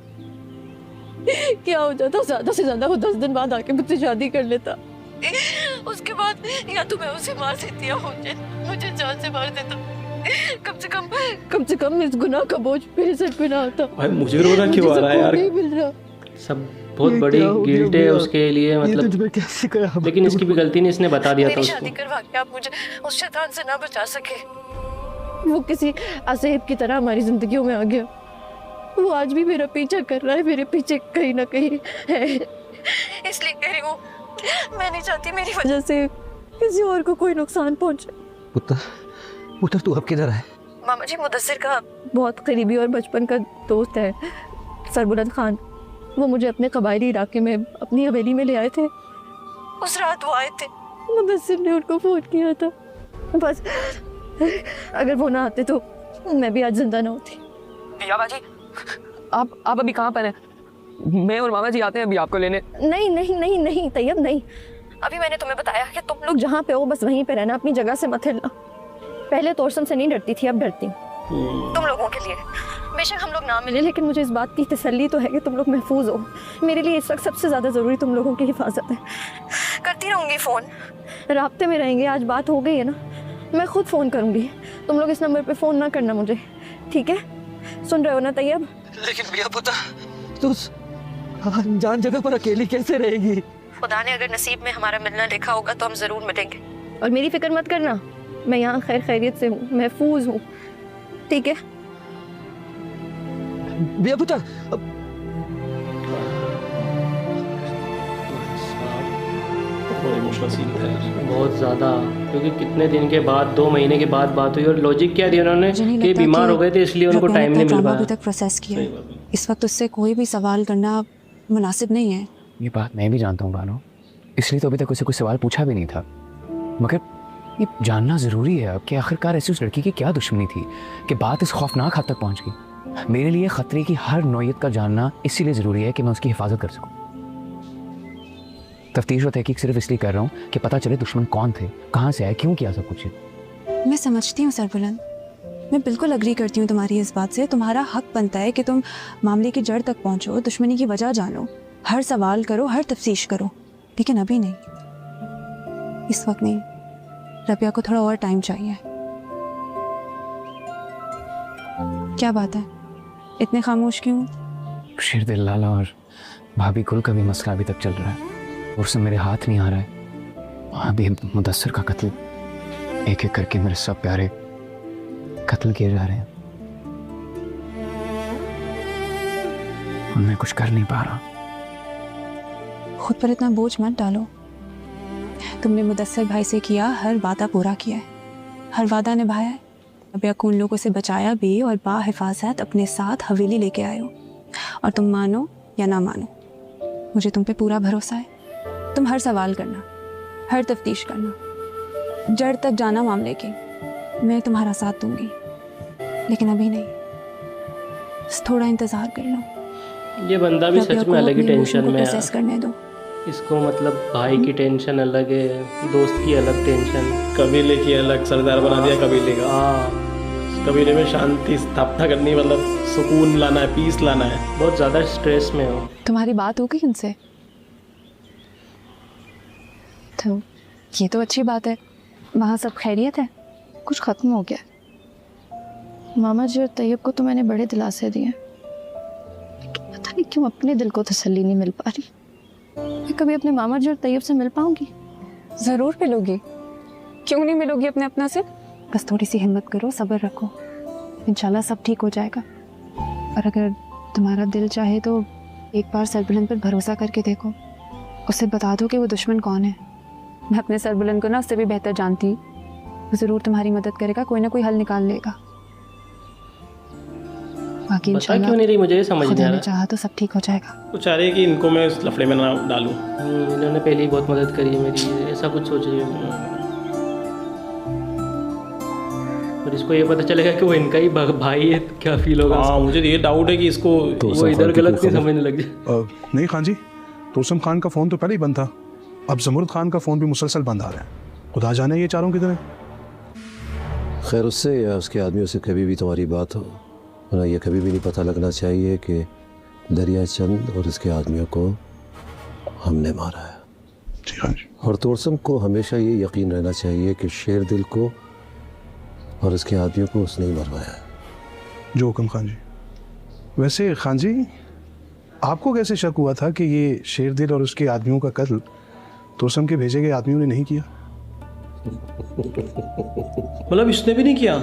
क्या हो जाता? ज्यादा से ज्यादा वो 10 दिन बाद आके मुझसे शादी कर लेता। उसके बाद या तो मैं उसे मार देती या मुझे जान से मार देता। कम से कम इस गुनाह का बोझ मेरे सर पे ना आता। भाई मुझे रोना क्यों आ रहा है यार? नहीं मिल रहा। सब बहुत बड़ी गिल्ट है उसके लिए, मतलब कैसे करा? लेकिन इसकी भी गलती नहीं, इसने बता दिया था मेरी उसको। शादी करवा के आप मुझे उस शैतान से ना बचा सके। वो किसी असेब की तरह हमारी जिंदगियों में आ गया। वो आज भी मेरा पीछा कर रहा है, मेरे पीछे कहीं ना कहीं है। इसलिए कह रही हूँ, मैं नहीं चाहती मेरी वजह से किसी और को कोई नुकसान पहुंचे। पुत्र तू अब किधर है? मामा जी मुदस्सिर का बहुत करीबी और बचपन का दोस्त है सरबुलंद खान। वो मुझे अपने कबायली इलाके में अपनी हवेली में ले आए थे। उस रात वो आए थे, मुदस्सिर ने उनको फोन किया था। बस अगर वो ना आते तो मैं भी आज जिंदा ना होती। पिया बाजी, आप अभी कहाँ पर हैं? मैं और मामा जी आते हैं अभी आपको लेने। नहीं नहीं नहीं नहीं तैयब नहीं, अभी मैंने तुम्हें बताया कि तुम लोग जहाँ पे हो बस वहीं पे रहना, अपनी जगह से मत हिलना। पहले तोरसम से नहीं डरती थी, अब डरती तुम लोगों के लिए। बेशक हम लोग ना मिले, लेकिन मुझे इस बात की तसल्ली तो है कि तुम लोग महफूज हो। मेरे लिए इस वक्त सबसे ज़्यादा ज़रूरी तुम लोगों की हिफाजत है। करती रहूँगी फ़ोन, राब्ते में रहेंगे। आज बात हो गई है ना, मैं खुद फ़ोन करूँगी। तुम लोग इस नंबर पे फ़ोन ना करना मुझे, ठीक है? सुन रहे हो ना तैयब? लेकिन पिया पुत्र, तू अनजान जगह पर अकेली कैसे रहेगी? खुदा ने अगर नसीब में हमारा मिलना लिखा होगा तो हम ज़रूर मिलेंगे। और मेरी फिक्र मत करना, मैं यहाँ खैर खैरियत से हूँ, महफूज हूँ, ठीक है? पिया पुत्र, बहुत ज़्यादा, क्योंकि कितने दिन के बाद, 2 महीने के बाद बात हुई। और लॉजिक क्या दिया उन्होंने कि बीमार हो गए थे इसलिए उनको टाइम नहीं मिल पाया। अभी तक प्रोसेस किया है, इस वक्त उससे कोई भी सवाल करना मुनासिब नहीं है। ये बात मैं भी जानता हूँ बानो, इसलिए तो अभी तक उसे कोई सवाल पूछा भी नहीं था। मगर ये जानना ज़रूरी है अब कि आखिरकार ऐसी उस लड़की की क्या दुश्मनी थी कि बात इस खौफनाक हद तक पहुँच गई। मेरे लिए ख़तरे की हर नौयत का जानना इसीलिए ज़रूरी है कि मैं उसकी हिफाजत कर सकूँ। तफ्तीश और तहकीक सिर्फ इसलिए कर रहा हूँ कि पता चले दुश्मन कौन थे, कहाँ से आए, क्यों किया सब कुछ। मैं समझती हूँ सरबुलंद, मैं बिल्कुल अग्री करती हूँ तुम्हारी इस बात से। तुम्हारा हक बनता है कि तुम मामले की जड़ तक पहुँचो, दुश्मनी की वजह जानो, हर सवाल करो, हर तफ्तीश करो। लेकिन अभी नहीं, इस वक्त नहीं। रबिया को थोड़ा और टाइम चाहिए। क्या बात है, इतने खामोश क्यों? शेर दिल लाला और भाभी गुल का भी मसला अभी तक चल रहा है और उससे मेरे हाथ नहीं आ रहा है। अभी मुदस्सिर का कत्ल, एक एक करके मेरे सब प्यारे कत्ल किए जा रहे हैं और मैं कुछ कर नहीं पा रहा। खुद पर इतना बोझ मत डालो। तुमने मुदस्सिर भाई से किया हर वादा पूरा किया है, हर वादा निभाया है। रबिया को उन लोगों से बचाया भी और बाहिफाजत अपने साथ हवेली लेके आए हो। और तुम मानो या ना मानो, मुझे तुम पे पूरा भरोसा है। तुम हर सवाल करना, हर तफ्तीश करना, जड़ तक जाना मामले की। मैं तुम्हारा साथ दूंगी, लेकिन अभी नहीं, बस थोड़ा इंतज़ार कर लो। ये बंदा भी सच में अलग ही टेंशन में है। प्रोसेस करने दो इसको, मतलब भाई की टेंशन अलग है, दोस्त की अलग टेंशन। कबीले की अलग सरदार बना दिया कबीले का। हाँ, कबीले में शांति स्थापना करनी, मतलब सुकून लाना है, पीस लाना है। बहुत ज़्यादा स्ट्रेस में हो। तुम्हारी बात हो गई उनसे? तो ये तो अच्छी बात है। वहाँ सब खैरियत है? कुछ ख़त्म हो गया। मामा जी और तैयब को तो मैंने बड़े दिलासे दिए, लेकिन पता नहीं क्यों अपने दिल को तसल्ली नहीं मिल पा रही। मैं कभी अपने मामा जी और तैयब से मिल पाऊंगी? ज़रूर मिलोगी, क्यों नहीं मिलोगी अपने अपना से। बस थोड़ी सी हिम्मत करो, सब्र रखो, इंशाल्लाह सब ठीक हो जाएगा। और अगर तुम्हारा दिल चाहे तो एक बार सरबुलंद पर भरोसा करके देखो, उसे बता दो कि वो दुश्मन कौन है। मैं अपने सरबुलंद को ना उससे भी बेहतर जानती हूँ, वो ज़रूर तुम्हारी मदद करेगा, कोई ना कोई हल निकाल लेगा। बाकी बता क्यों नहीं रही, मुझे ये समझ नहीं आ रहा। चाहा तो सब ठीक हो जाएगा। वो चाह रही है कि इनको मैं उस लफड़े में ना डालूं। इन्होंने पहले ही बहुत मदद करी है मेरी, ऐसा कुछ सोच रही है। और इसको ये पता चलेगा कि वो इनका ही भाई है, क्या फील होगा? हाँ, मुझे ये डाउट है कि इसको वो इधर गलत नहीं समझने लग जाए। नहीं खान जी, तोसम खान का फ़ोन तो पहले ही बंद था, अब जमुर्द खान का फ़ोन भी मुसलसल बंद आ रहा है। खुदा जाने ये चारों किधर हैं। खैर उससे या उसके आदमियों से कभी भी तुम्हारी बात हो, वरना ये कभी भी नहीं पता लगना चाहिए कि दरिया चंद और इसके आदमियों को हमने मारा है। जी हाँ जी। और तोरसम को हमेशा ये यकीन रहना चाहिए कि शेर दिल को और इसके आदमियों को उसने ही मरवाया है। जो हुक्म खान जी। वैसे खान जी, आपको कैसे शक हुआ था कि ये शेर दिल और उसके आदमियों का कत्ल तोरसम के भेजे गए आदमियों ने नहीं किया? मतलब इसने भी नहीं किया?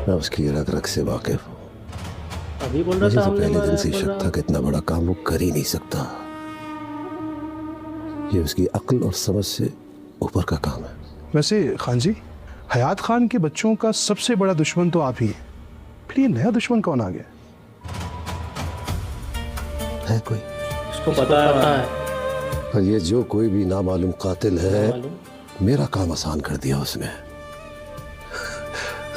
मैं उसकी रग रग से वाकिफ हूँ। अभी बोल रहा मुझे था तो हमने पहले दिन से बोल शक रहा। था कि इतना बड़ा काम वो कर ही नहीं सकता। ये उसकी अक्ल और समझ से ऊपर का काम है। वैसे खान जी, हयात खान के बच्चों का सबसे बड़ा दुश्मन तो आप ही हैं, फिर ये नया दुश्मन कौन आ गया? है कोई? इसको पता है। और ये जो कोई भी नामालूम कातिल है, मेरा काम आसान कर दिया उसने।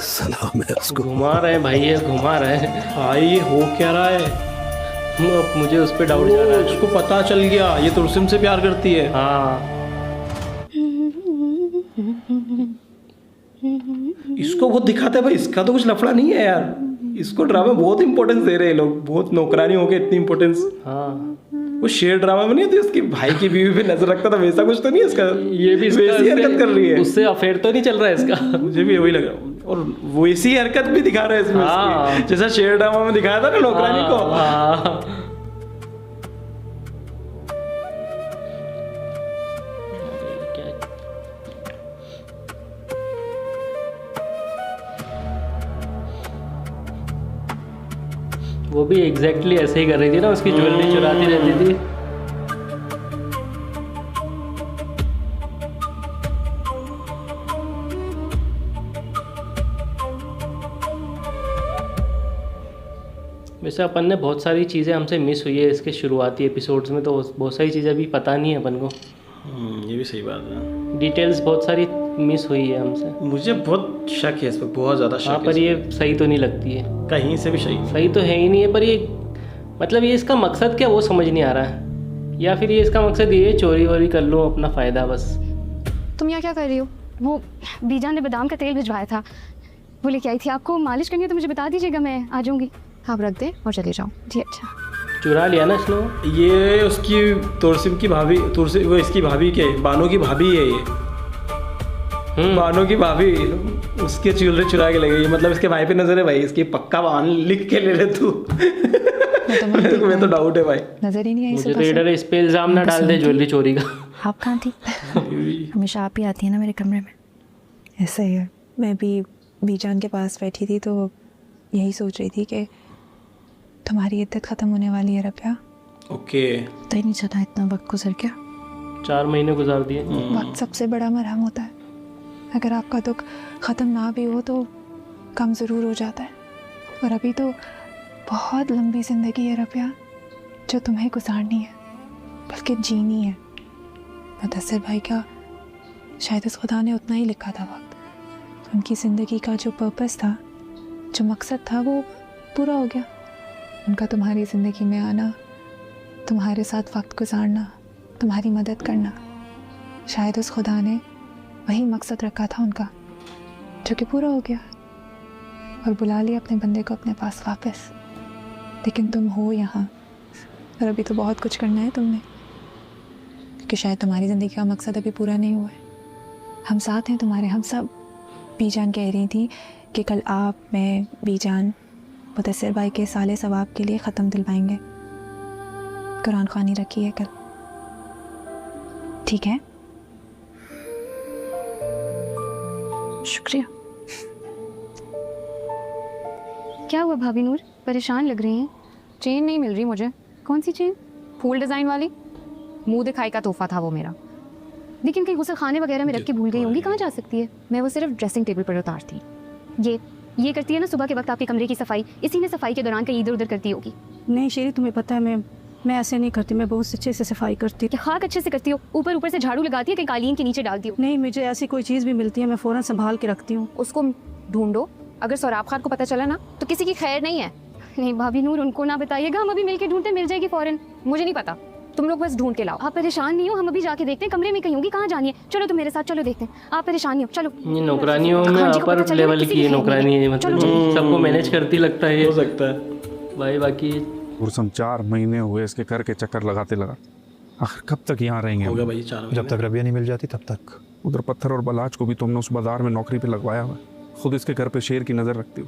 सलाम है उसको। घुमा रहे हैं भाई, ये घुमा रहे हैं भाई। ये हो क्या रहा है? अब मुझे उस पर डाउट जा रहा है। उसको पता चल गया ये तुलसिम से प्यार करती है। हाँ, इसको बहुत दिखाते हैं भाई, इसका तो कुछ लफड़ा नहीं है यार। इसको ड्रामा बहुत इंपॉर्टेंस दे रहे हैं लोग, बहुत नौकरानी हो गए इतनी इंपॉर्टेंस। हाँ, वो शेर ड्रामा में नहीं थी, उसकी भाई की बीवी पे नजर रखता था, वैसा कुछ तो नहीं है इसका। ये भी वैसी हरकत कर रही है। उससे अफेयर तो नहीं चल रहा है इसका। मुझे भी वही लगा, और वैसी हरकत भी दिखा रहा है इसमें उसकी, जैसा शेर ड्रामा में दिखाया था ना नौकरानी को। वो भी एग्जैक्टली ऐसे ही कर रही थी ना, उसकी ज्वेलरी चुराती रहती थी। वैसे अपन ने बहुत सारी चीज़ें हमसे मिस हुई है इसके शुरुआती एपिसोड्स में, तो बहुत सारी चीज़ें अभी पता नहीं है अपन को। ये भी सही बात है, डिटेल्स बहुत सारी मिस हुई है हमसे। मुझे बहुत शक है इस पर, बहुत ज़्यादा शक है। पर ये सही तो नहीं लगती है कहीं से भी। सही तो है ही नहीं है, पर ये मतलब ये इसका मकसद क्या वो समझ नहीं आ रहा है। या फिर ये इसका मकसद ये चोरी वोरी कर लो अपना फ़ायदा बस। तुम यहाँ क्या कर रही हो? वो बीजान ने बादाम का तेल भिजवाया था, वो लेके आई थी। आपको मालिश करनी है तो मुझे बता दीजिएगा, मैं आ जाऊँगी। आप रख दें और चले जाओ। जी अच्छा। चुरा लिया ना इसने। ये उसकी तुरसिम की भाभी, तुरसिम वो इसकी भाभी के बानो की भाभी है ये। बानो की भाभी उसके ज्वेलरी चुरा के ले गई, मतलब इसके भाई पे नजर है भाई, इसकी पक्का वाहन लिख के ले ले तू। मैं तो डाउट है भाई, नजर ही नहीं आई। मुझे तो ये डर है इस पे इल्जाम ना डाल दे ज्वेलरी चोरी का। आप कहाँ थी? हमेशा आप ही आती है ना मेरे कमरे में। ऐसा ही है, मैं भी बीजान के पास बैठी थी तो यही सोच रही थी कि तुम्हारी इद्दत ख़त्म होने वाली है रबिया। ओके। पता ही नहीं चला इतना वक्त गुजर गया। 4 महीने गुजार दिए। वक्त सबसे बड़ा मरहम होता है, अगर आपका दुख ख़त्म ना भी हो तो कम ज़रूर हो जाता है। और अभी तो बहुत लंबी ज़िंदगी है रबिया, जो तुम्हें गुजारनी है बल्कि जीनी है। मुदस्सिर भाई का शायद इस खुदा ने उतना ही लिखा था वक्त, उनकी ज़िंदगी का जो पर्पस था, जो मकसद था, वो पूरा हो गया। उनका तुम्हारी ज़िंदगी में आना, तुम्हारे साथ वक्त गुजारना, तुम्हारी मदद करना, शायद उस खुदा ने वही मकसद रखा था उनका, जो कि पूरा हो गया और बुला लिया अपने बंदे को अपने पास वापस। लेकिन तुम हो यहाँ और अभी तो बहुत कुछ करना है तुमने, क्योंकि शायद तुम्हारी ज़िंदगी का मकसद अभी पूरा नहीं हुआ है। हम साथ हैं तुम्हारे, हम सब। बीजान कह रही थी कि कल आप, मैं, बीजान मुदस्सिर भाई के साले सवाब के लिए ख़त्म दिलवाएंगे। कुरान ख़वानी रखी है कल, ठीक है? शुक्रिया। क्या हुआ भाभी नूर, परेशान लग रही हैं? चेन नहीं मिल रही मुझे। कौन सी चेन? फूल डिज़ाइन वाली? मुंह दिखाई का तोहफा था वो मेरा, लेकिन कहीं गुसल खाने वगैरह में रख के भूल गई होंगी। कहाँ जा सकती है? मैं वो सिर्फ ड्रेसिंग टेबल पर उतारती। ये करती है ना सुबह के वक्त आपके कमरे की सफाई, इसी ने सफाई के दौरान कहीं इधर उधर करती होगी। नहीं शेरी, तुम्हें पता है मैं ऐसे नहीं करती, मैं बहुत अच्छे से सफाई करती हूँ। क्या खाक अच्छे से करती हो? ऊपर से झाड़ू लगाती है, कहीं कालीन के नीचे डालती हो? नहीं, मुझे ऐसी कोई चीज़ भी मिलती है मैं फ़ौरन संभाल के रखती हूँ। उसको ढूंढो, अगर सौराब खान को पता चला ना तो किसी की खैर नहीं है। नहीं भाभी नूर, उनको ना बताइएगा, हम अभी मिलके ढूंढते, मिल जाएगी फौरन। मुझे नहीं पता, तुम लोग बस ढूंढ के लाओ। आप परेशान नहीं हो, हम अभी जाके देखते हैं, कमरे में कहीं होगी। कहाँ जानी है? चलो तुम मेरे साथ, चलो देखते हैं। आप परेशान नहीं हो, चलो। ये नौकरानियों में अपर लेवल की नौकरानी है, मतलब सबको मैनेज करती लगता है। हो सकता है भाई। बाकी कुरसम 4 महीने हुए इसके घर के चक्कर लगाते आखिर कब तक यहाँ रहेंगे? होगा भाई 4 महीने। जब तक रबिया नहीं मिल जाती तब तक। उधर पत्थर और बलाज को भी तुमने उस बाजार में नौकरी पे लगवाया हुआ, खुद इसके घर पे शेर की नज़र रखती हो।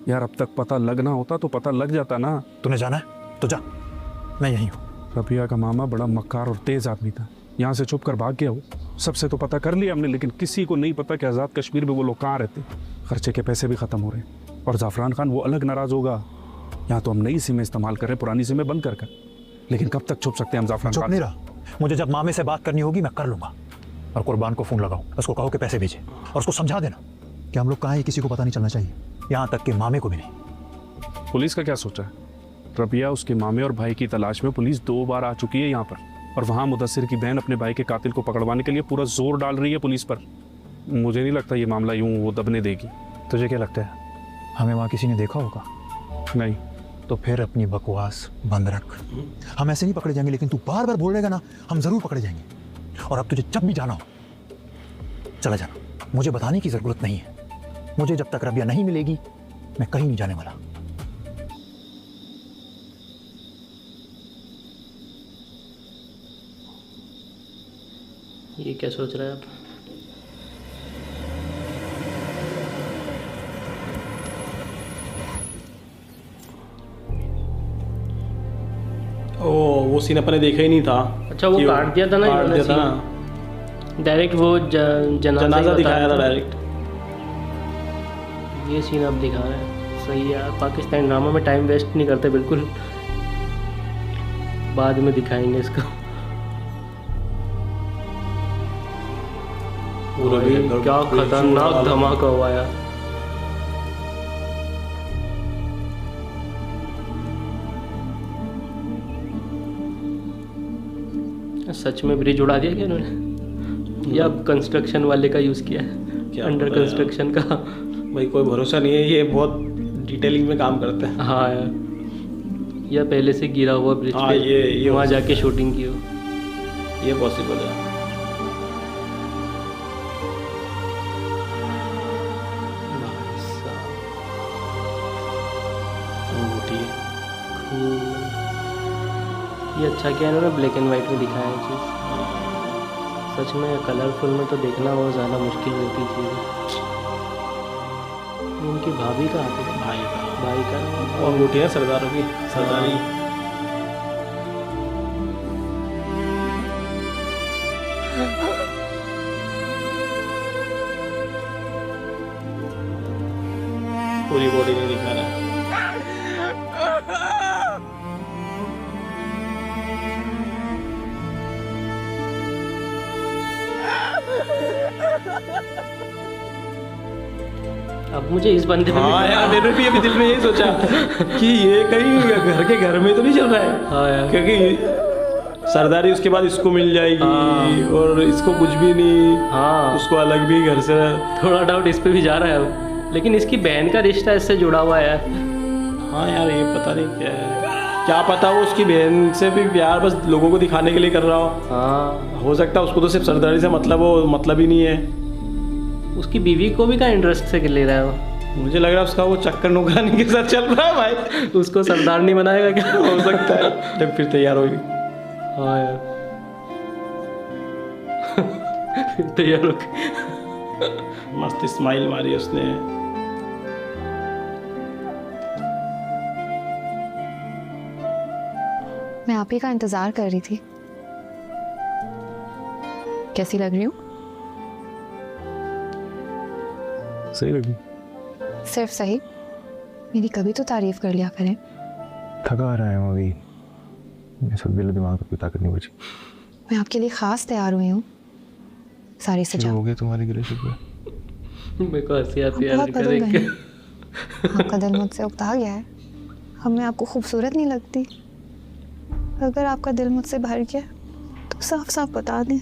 यार अब तक पता लगना होता तो पता लग जाता ना। तूने जाना है तो जा, मैं यहीं हूँ। रबिया का मामा बड़ा मक्कार और तेज़ आदमी था, यहाँ से छुप कर भाग गया वो। सबसे तो पता कर लिया हमने, लेकिन किसी को नहीं पता कि आज़ाद कश्मीर में वो लोग कहाँ रहते। खर्चे के पैसे भी ख़त्म हो रहे हैं और ज़ाफ़रान खान वो अलग नाराज़ होगा। यहाँ तो हम नई सिमें इस्तेमाल कर रहे हैं, पुरानी सिमें बंद कर। लेकिन कब तक छुप सकते हैं हम ज़ाफ़रान खान? चुप नहीं रहा, मुझे जब मामे से बात करनी होगी मैं कर लूँगा। और कुर्बान को फ़ोन लगाओ, उसको कहो कि पैसे भेजे और उसको समझा देना कि हम लोग कहाँ हैं, किसी को पता नहीं चलना चाहिए, यहाँ तक कि मामे को भी नहीं। पुलिस का क्या सोचा है? रबिया उसके मामे और भाई की तलाश में पुलिस 2 बार आ चुकी है यहाँ पर, और वहाँ मुदस्सिर की बहन अपने भाई के कातिल को पकड़वाने के लिए पूरा जोर डाल रही है पुलिस पर। मुझे नहीं लगता ये मामला यूँ वो दबने देगी। तुझे क्या लगता है हमें वहाँ किसी ने देखा होगा? नहीं। तो फिर अपनी बकवास बंद रख। हम ऐसे नहीं पकड़े जाएंगे, लेकिन तू बार बार बोलेगा ना, हम ज़रूर पकड़े जाएंगे। और अब तुझे जब भी जाना हो चला जाना, मुझे बताने की ज़रूरत नहीं है। मुझे जब तक रबिया नहीं मिलेगी मैं कहीं नहीं जाने वाला। ये क्या सोच रहा है आप? ओ वो सीन अपने देखा ही नहीं था। अच्छा वो काट दिया था ना, काट दिया था ना, डायरेक्ट वो जनाजा दिखाया था डायरेक्ट। ये सीन आप दिखा रहे हैं, सही है यार। पाकिस्तान ड्रामा में टाइम वेस्ट नहीं करते बिल्कुल, बाद में दिखाएंगे इसको। क्या खतरनाक धमाका हुआ यार। सच में ब्रिज उड़ा दिया क्या इन्होंने, या कंस्ट्रक्शन वाले का यूज़ किया है, अंडर कंस्ट्रक्शन का? भाई कोई भरोसा नहीं है, ये बहुत डिटेलिंग में काम करते हैं। हाँ यार, या पहले से गिरा हुआ ब्रिज पे ये वहाँ जाके शूटिंग की हो, ये पॉसिबल है। ये अच्छा क्या है इन्होंने ब्लैक एंड वाइट में दिखाया है चीज़। सच में कलरफुल में तो देखना बहुत ज़्यादा मुश्किल होती चीज़। उनकी भाभी का आती है, भाई का और अंगूठी है सरदारों की, सरदारी। पूरी बॉडी नहीं दिखा रहा है। अब मुझे इस बंदे पे हाँ यार, मैंने भी अभी दिल में यही सोचा कि ये कहीं घर के घर में तो नहीं चल रहा है। हाँ यार, क्योंकि सरदारी उसके बाद इसको मिल जाएगी और इसको कुछ भी नहीं। हाँ उसको अलग भी घर से। थोड़ा डाउट इस पे भी जा रहा है अब, लेकिन इसकी बहन का रिश्ता इससे जुड़ा हुआ है यार। हाँ यार ये पता नहीं क्या है, क्या पता वो उसकी बहन से भी प्यार बस लोगों को दिखाने के लिए कर रहा हो। हाँ हो सकता है उसको तो सिर्फ सरदारी से मतलब हो, मतलब ही नहीं है। उसकी बीवी को भी का इंटरेस्ट से ले रहा है वो। मुझे लग रहा है उसका वो चक्कर नौकरानी के साथ चल रहा है भाई। उसको सरदारनी बनाएगा क्या? हो सकता है जब फिर तैयार होगी। हाँ यार तैयार हो मस्त स्माइल मारी उसने। मैं आप ही का इंतज़ार कर रही थी। कैसी लग रही हूँ? सही लगी। सिर्फ सही, मेरी कभी तो तारीफ कर लिया करें। थका आ रहा हूँ अभी, इस वक्त दिमाग पर कोई ताकत नहीं बची। मैं आपके लिए ख़ास तैयार हुई हूँ। सारी सजा हो गया तुम्हारे गिले शिकवे? मेरे को हंसी आती है बहुत यार बदल देख गए के। हैं। आपका दिल मुझसे उकता गया है। अब मैं आपको खूबसूरत नहीं लगती? अगर आपका दिल मुझसे भर गया तो साफ साफ बता दें।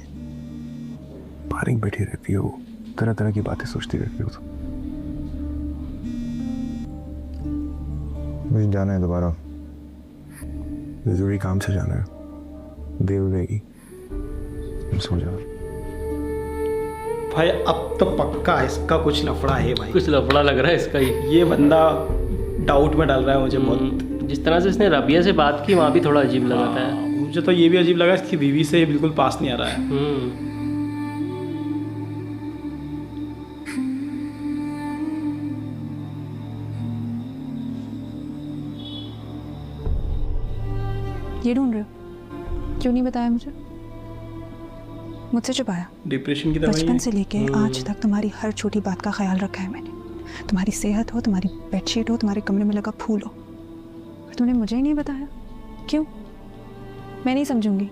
पारिंग बैठी रहती हो, तरह तरह की बातें सोचती रहती हो। तो मुझे जाना है दोबारा, जरूरी काम से जाना है, देर हो जाएगी। सो जाओ भाई। अब तो पक्का इसका कुछ लफड़ा है भाई, कुछ लफड़ा लग रहा है इसका ही। ये बंदा डाउट में डाल रहा है मुझे बहुत। जिस तरह से इसने रबिया से बात की वहाँ भी थोड़ा अजीब लगा था। मुझे तो ये भी अजीब लगा, इसकी बीवी से ये बिल्कुल पास नहीं आ रहा है। ये ढूंढ रहे हो? क्यों नहीं बताया मुझे? मुझसे छुपाया? डिप्रेशन की दवाई बचपन है। से लेके आज तक तुम्हारी हर छोटी बात का ख्याल रखा है मैंने। तुम्हारी सेहत हो, तुम्हारी बेडशीट हो, तुम्हारे कमरे में लगा फूल हो, और तुमने मुझे ही नहीं बताया। क्यों? मैं नहीं समझूंगी।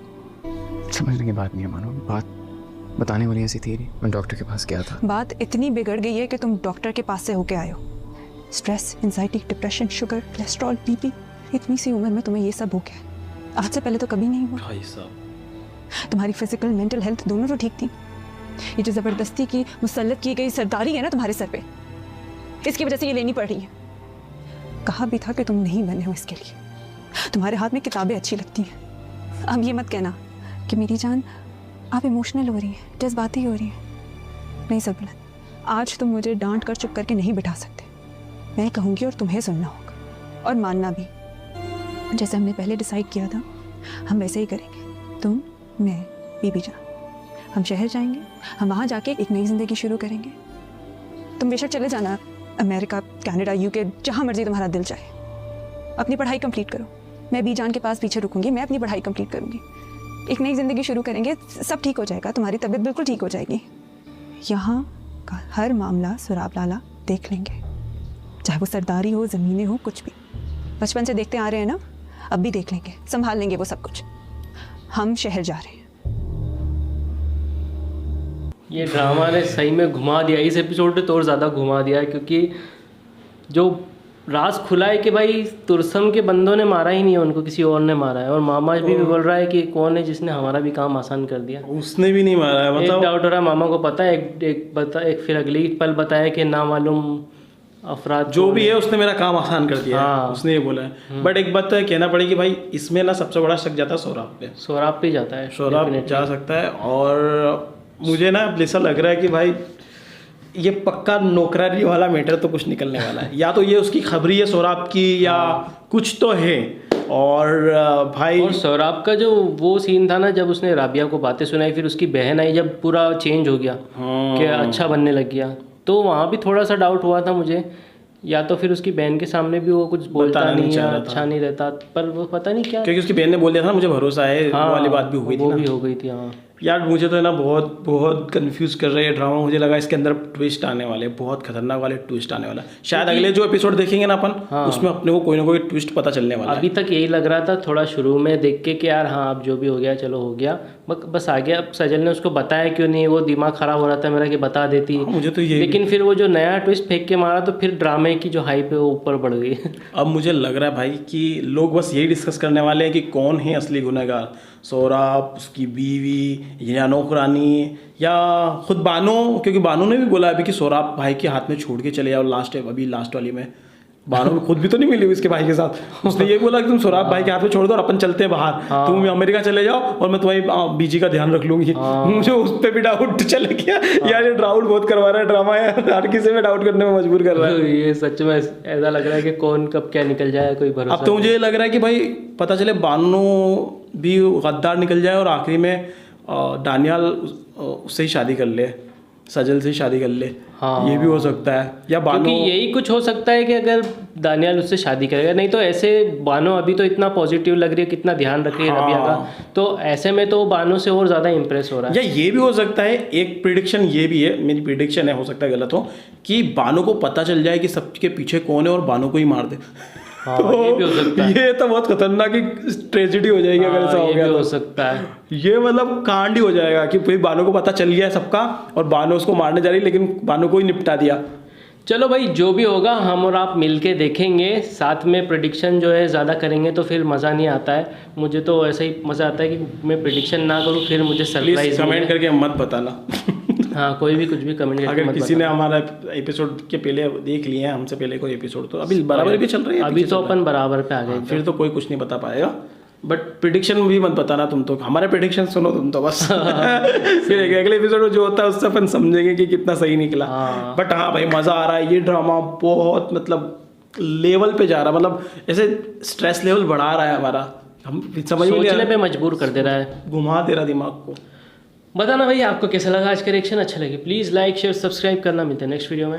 समझने की बात नहीं है मानो, बात बताने वाली ऐसी थी। मैं डॉक्टर के पास गया था। बात इतनी बिगड़ गई है कि तुम डॉक्टर के पास से होके आए हो। Stress, anxiety, depression, sugar, cholesterol, BP, इतनी सी उम्र में तुम्हें ये सब हो गया है। आज से पहले तो कभी नहीं हुआ। भाई साहब, तुम्हारी फिजिकल मेंटल हेल्थ दोनों तो ठीक थी। ये जो ज़बरदस्ती की मुसल्लत की गई सरदारी है ना तुम्हारे सर पे, इसकी वजह से ये लेनी पड़ रही है। कहा भी था कि तुम नहीं बने हो इसके लिए। तुम्हारे हाथ में किताबें अच्छी लगती हैं। अब ये मत कहना कि मेरी जान आप इमोशनल हो रही हैं, जज्बाती हो रही हैं। नहीं सरबुलंद, आज तुम मुझे डांट कर चुप करके नहीं बिठा सकते। मैं कहूँगी और तुम्हें सुनना होगा और मानना भी। जैसे हमने पहले डिसाइड किया था हम वैसे ही करेंगे। तुम, मैं, बीबी जान, हम शहर जाएंगे। हम वहाँ जाके एक नई ज़िंदगी शुरू करेंगे। तुम बेशक चले जाना अमेरिका, कनाडा, यूके, जहाँ मर्जी तुम्हारा दिल चाहे। अपनी पढ़ाई कंप्लीट करो। मैं बी जान के पास पीछे रुकूंगी। मैं अपनी पढ़ाई कंप्लीट करूँगी। एक नई ज़िंदगी शुरू करेंगे। सब ठीक हो जाएगा। तुम्हारी तबीयत बिल्कुल ठीक हो जाएगी। यहाँ का हर मामला सुराब लाला देख लेंगे, चाहे वो सरदारी हो, ज़मीनें हो, कुछ भी। बचपन से देखते आ रहे हैं ना, अब भी देख लेंगे, संभाल लेंगे वो सब कुछ। हम शहर जा रहे हैं। ये ड्रामा ने सही में घुमा दिया। इस एपिसोड में तो और ज़्यादा घुमा दिया, क्योंकि जो राज खुला है कि भाई तुरसम के बंदों ने मारा ही नहीं है उनको, किसी और ने मारा है। और मामा भी बोल रहा है कि कौन है जिसने हमारा भी काम आसान कर दिया। उसने भी नहीं मारा है। एक डाउट हो रहा है मामा को पता है, एक फिर अगली पल बताया कि नामालूम अफराद जो भी है उसने मेरा काम आसान कर दिया। हाँ। है उसने ये बोला है। बट एक बात तो कहना पड़ेगी भाई, इसमें ना सबसे बड़ा शक जाता है सौराब पे। सौराब पे जाता है, सौराब जा सकता है। और मुझे ना ऐसा लग रहा है कि भाई ये पक्का नौकरानी वाला मैटर तो कुछ निकलने वाला है। या तो ये उसकी खबरी है सौराब की, या कुछ तो है। और भाई और सौराब का जो वो सीन था ना, जब उसने राबिया को बातें सुनाई, फिर उसकी बहन आई, जब पूरा चेंज हो गया कि अच्छा बनने लग गया, तो वहाँ भी थोड़ा सा डाउट हुआ था मुझे। या तो फिर उसकी बहन के सामने भी वो कुछ बोलता नहीं है, अच्छा नहीं रहता, पर वो पता नहीं क्या, क्योंकि उसकी बहन ने बोल दिया था मुझे भरोसा है। वो वाली बात भी हो गई थी। वो भी हो गई थी। हाँ, यार मुझे तो है ना बहुत बहुत कंफ्यूज कर रहे हैं ड्रामा। मुझे लगा इसके अंदर ट्विस्ट आने वाले, बहुत खतरनाक वाले ट्विस्ट आने वाला। शायद अगले जो एपिसोड देखेंगे ना अपन, उसमें अपने को कोई ना कोई ट्विस्ट पता चलने वाला है। अभी तक यही लग रहा था थोड़ा शुरू में देख के कि यार हाँ अब जो भी हो गया चलो हो गया, बस आ गया। अब सजल ने उसको बताया क्यों नहीं, वो दिमाग खराब हो रहा था मेरा कि बता देती। मुझे तो ये, लेकिन फिर वो जो नया ट्विस्ट फेंक के मारा तो फिर ड्रामे की जो हाइप है वो ऊपर बढ़ गई। अब मुझे लग रहा है भाई कि लोग बस यही डिस्कस करने वाले हैं कि कौन है असली गुनहगार, सोहराब, उसकी बीवी या नौकरानी या खुद बानो। क्योंकि बानो ने भी बोला अभी कि सोहराब भाई के हाथ में छोड़ के चले जाओ। अभी लास्ट वाली में बानो खुद भी तो नहीं मिली उसके भाई के साथ। उसने ये बोला कि तुम सोहराब भाई के हाथ में छोड़ दो और अपन चलते हैं बाहर, तुम अमेरिका चले जाओ और मैं तुम्हारी बीजी का ध्यान रख लूंगी। मुझे उस पर भी डाउट चले गया यार, ये डाउट बहुत करवा रहा है ड्रामा यार, हर किसी में डाउट करने में मजबूर कर रहा है। ये सच में ऐसा लग रहा है कि कौन कब क्या निकल जाए कोई भरोसा। अब तो मुझे लग रहा है कि भाई पता चले बानो भी गद्दार निकल जाए और आखिरी में दानियाल उससे ही शादी कर ले, सजल से ही शादी कर ले। ये भी हो सकता है। या बानो, क्योंकि यही कुछ हो सकता है कि अगर दानियाल उससे शादी करेगा, नहीं तो ऐसे बानो अभी तो इतना पॉजिटिव लग रही है, कितना ध्यान रख रही है रबिया का, तो ऐसे में तो बानो से और ज़्यादा इंप्रेस हो रहा है। या ये भी हो सकता है, एक प्रिडिक्शन ये भी है, मेरी प्रिडिक्शन है, हो सकता है गलत हो, कि बानो को पता चल जाए कि सबके पीछे कौन है और बानो को ही मार दे। तो ये भी हो सकता है। ये तो बहुत खतरनाक ट्रेजेडी हो जाएगी अगर ऐसा हो गया। हो सकता है ये मतलब कांड ही हो जाएगा कि भाई बानो को पता चल गया है सबका और बानो उसको मारने जा रही, लेकिन बानो को ही निपटा दिया। चलो भाई जो भी होगा हम और आप मिलके देखेंगे, साथ में प्रेडिक्शन जो है ज़्यादा करेंगे तो फिर मज़ा नहीं आता है। मुझे तो ऐसा ही मज़ा आता है कि मैं प्रेडिक्शन ना करूँ फिर मुझे सरप्राइज कमेंट करके मत बताना। हाँ कोई भी कुछ भी कमेंट करके अगर किसी ने हमारा एपिसोड के पहले देख लिए हैं हमसे पहले कोई एपिसोड, तो अभी बराबर भी चल रही है, अभी तो अपन बराबर पे आ गए। फिर तो कोई कुछ नहीं बता पाएगा। बट प्रिडिक्शन भी मत बताना तुम, तो हमारे प्रिडिक्शन सुनो तुम तो बस। फिर अगले एपिसोड में जो होता है उससे अपन समझेंगे कि कितना सही निकला। बट हाँ भाई मज़ा आ रहा है, ये ड्रामा बहुत मतलब लेवल पे जा रहा है, मतलब ऐसे स्ट्रेस लेवल बढ़ा रहा है हमारा, हम समझ में सोचने पे मजबूर कर दे रहा है, घुमा दे रहा दिमाग को। बताना भाई आपको कैसा लगा आज का रिएक्शन, अच्छा लगे प्लीज़ लाइक शेयर सब्सक्राइब करना। मिलते हैं नेक्स्ट वीडियो में।